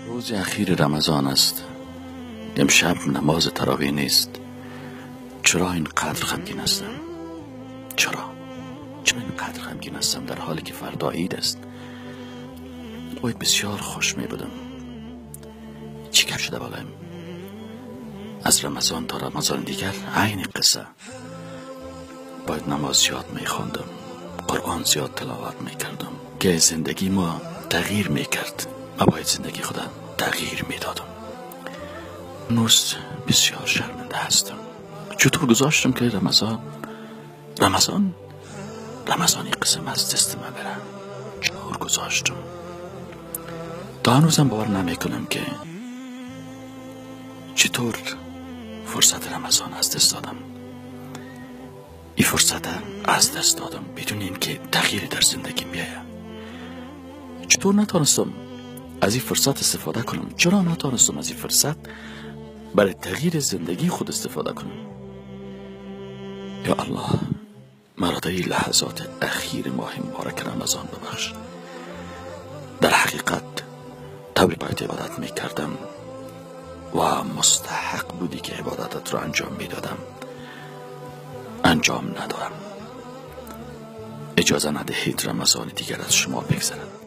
روز اخیر رمضان است. امشب نماز تراویح نیست. چرا اینقدر غمگین هستم؟ چرا اینقدر غمگین هستم در حالی که فردا عید است؟ باید بسیار خوش می بودم. چی گپ شده بالایم؟ از رمضان تا رمضان دیگر عین قصه. باید نماز زیاد می خواندم، قرآن زیاد تلاوت می کردم که زندگی ما تغییر می کرد. و باید زندگی خودم تغییر می دادم. نوست بسیار شرمنده هستم. چطور گذاشتم که رمضانی قسم از دست من بره؟ چطور گذاشتم؟ تا هنوزم باور نمی کنم که چطور فرصت رمضان از دست دادم. این فرصت از دست دادم بدون اینکه تغییری در زندگی بیاید. چطور نتانستم از این فرصت استفاده کنم؟ چرا نتانستم از این فرصت برای تغییر زندگی خود استفاده کنم؟ یا الله، مرا در این لحظات اخیر ماه مبارک رمضان ببخش. در حقیقت طوری باید عبادت می کردم و مستحق بودی که عبادتت را انجام می دادم، انجام ندارم. اجازه ندهید رمضان دیگر از شما بگذرد.